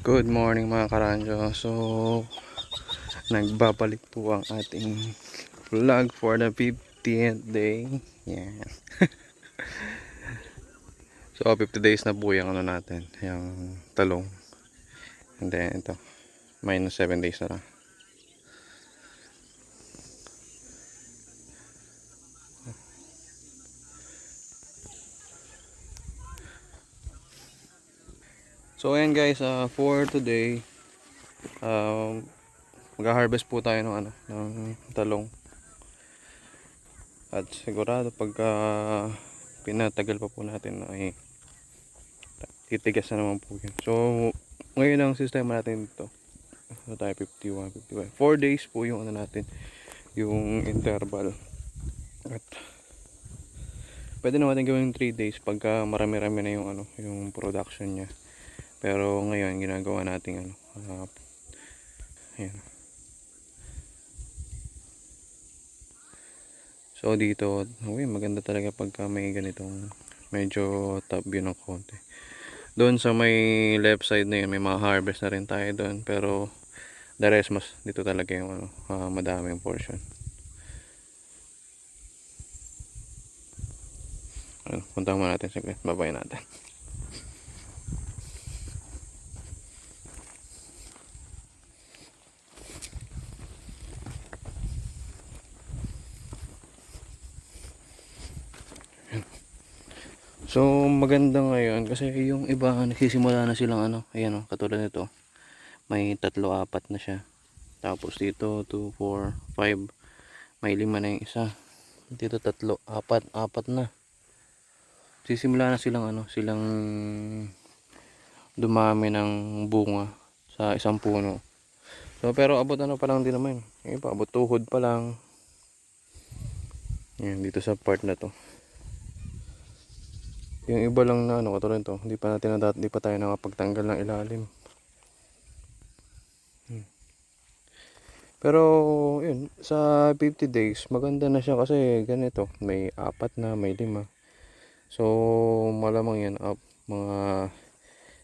Good morning mga karanjo. So, nagbabalik po ang ating vlog for the 50th day. Yeah. So, 50 days na po yung ano natin, yung talong. And then ito, minus 7 days na lang. So, ayan guys, for today, mag-harvest po tayo ng ano, ng talong. At sigurado pagka pinatagal pa po natin ay titigas na naman po yun. So, ngayon ang sistema natin dito. Ano tayo, 51, 55. 4 days po yung ano natin, yung interval. At pwede naman natin gawin 3 days pagka marami-rami na yung ano, yung production niya. Pero ngayon ginagawa natin ano, ayan. So dito, maganda talaga pagka may ganitong medyo top view ng konti. Doon sa may left side na yun, may mga harvest na rin tayo doon. Pero the rest, mas dito talaga yung ano, madaming portion. Ano, punta muna natin saglit, babay natin. So maganda ngayon kasi yung iba nagsisimula na silang ano, ayan katulad nito. May 3-4 na siya. Tapos dito 2, 4, 5. May 5 na yung isa. Dito 3, 4 na. Sisimula na silang ano, silang dumami ng bunga sa isang puno. So pero abot ano pa lang din naman. Yung iba abot tuhod pa lang. Yan dito sa part na to. Yung iba lang na ano katulad nito, hindi pa tayo nakapagtanggal ng ilalim. Pero yun, sa 50 days maganda na siya kasi ganito, may 4 na, may 5. So malamang yan mga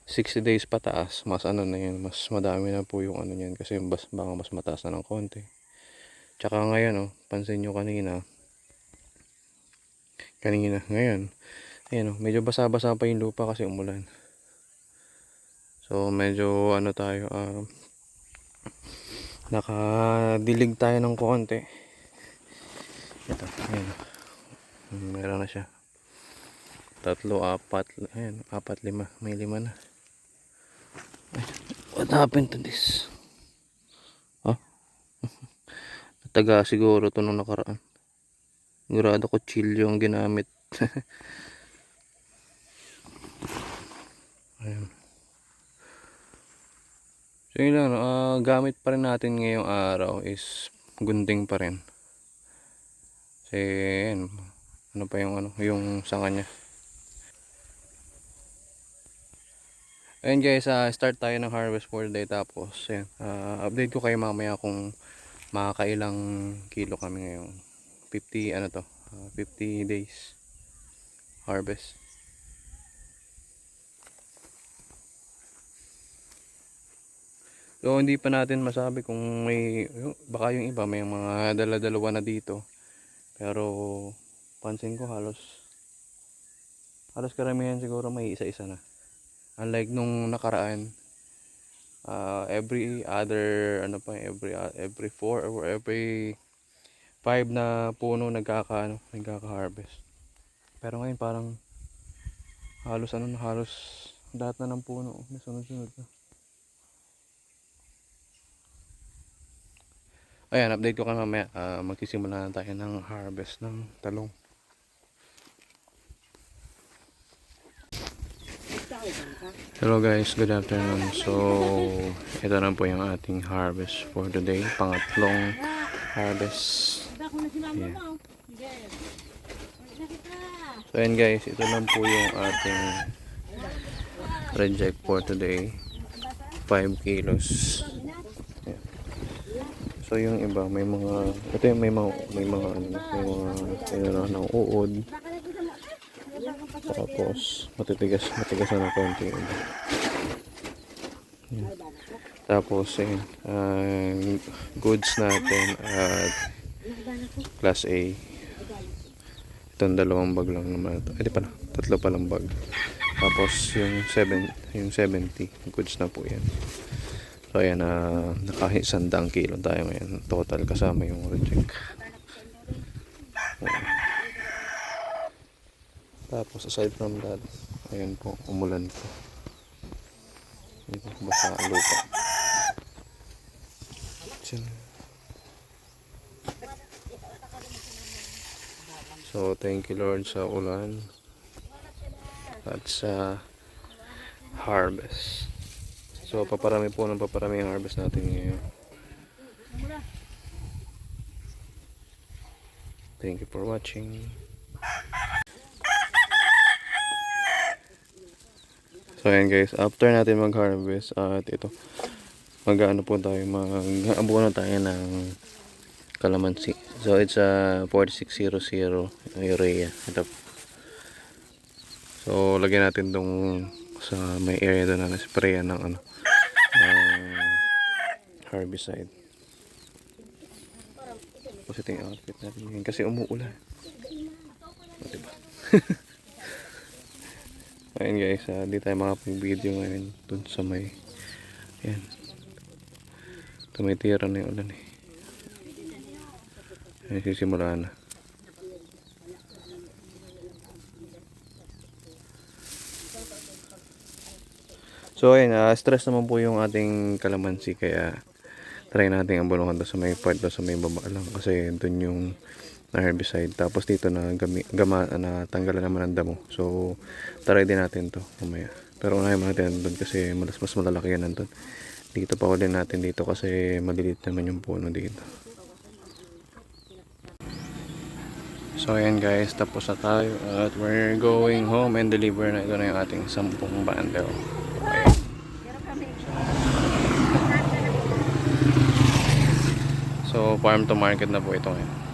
60 days pataas, mas ano na yun, mas madami na po yung ano yan kasi baka mas mataas na ng konti. Tsaka ngayon pansin nyo kanina ngayon, ayan medyo basa-basa pa yung lupa kasi umulan. So medyo ano tayo, nakadilig tayo ng konti. Ito, ayan, meron na siya 3, 4, ayan, 4, 5, may 5 na. What happened to this? Nataga siguro ito nung nakaraan. Sigurado ko kutsilyo yung ginamit. Ayan. So yun lang, gamit pa rin natin ngayong araw is gunting pa rin. Kasi yan, ano pa yung ano, yung sanga niya. Ayun guys, start tayo ng harvest for the day. Tapos yan, update ko kayo mamaya kung makakailang kilo kami ngayong 50 days harvest. So hindi pa natin masabi kung baka yung iba may mga dala-dalawa na dito. Pero pansin ko halos karamihan siguro may isa-isa na. Unlike nung nakaraan, every other every 4 or every 5 na puno nagkaka-harvest. Pero ngayon parang halos lahat na ng puno sunod-sunod na. Ayan, update ko kayo mamaya. Magsisimula na tayo ng harvest ng talong. Hello guys, good afternoon. So ito na po yung ating harvest for today, pangatlong harvest. Yeah. So ayan guys, ito lang po yung ating reject for today, 5 kilos. Yeah. So yung iba may mga ng uod. Tapos matigas na konti. Yan. Tapos goods natin at class A. Itong dalawang bag lang naman ito. Di pala, tatlo palang bag. Tapos yung 70 goods na po yan. So ayan, naka 100 kilo tayo ngayon. Total kasama yung reject. Ayan. Tapos aside from that, ayan po, umulan po. Dito, basa ang lupa. So thank you Lord sa ulan at sa harvest. So paparami po ng paparami ang harvest natin ngayon. Thank you for watching. So ayan guys, after natin mag-harvest at ito, mag-ano po tayo, mag-abuno tayo ng kalamansi. So it's a 4600 urea. Ito. So lagyan natin tong sa may area doon na sprayan ng ano, herbicide. Kasi ito yung outfit natin ngayon kasi umuulan. O, diba? Ayun guys, di tayo makapag-video ngayon dun sa may ayan, tumitira na yung ulan eh. Ayan, sisimula na. So ayun, stress naman po yung ating kalamansi, kaya try natin ang bulungan doon sa may part doon sa may baba lang kasi doon yung na herbicide. Tapos dito na tanggalan naman ng damo. So try din natin to mamaya. Pero unahin natin doon kasi mas malalaki yan nandun. Dito pa ulit natin dito kasi malilit naman yung puno dito. So ayan guys, tapos na tayo at we're going home and deliver na. Ito na yung ating 10 bundle. Okay. So farm to market na po ito ngayon.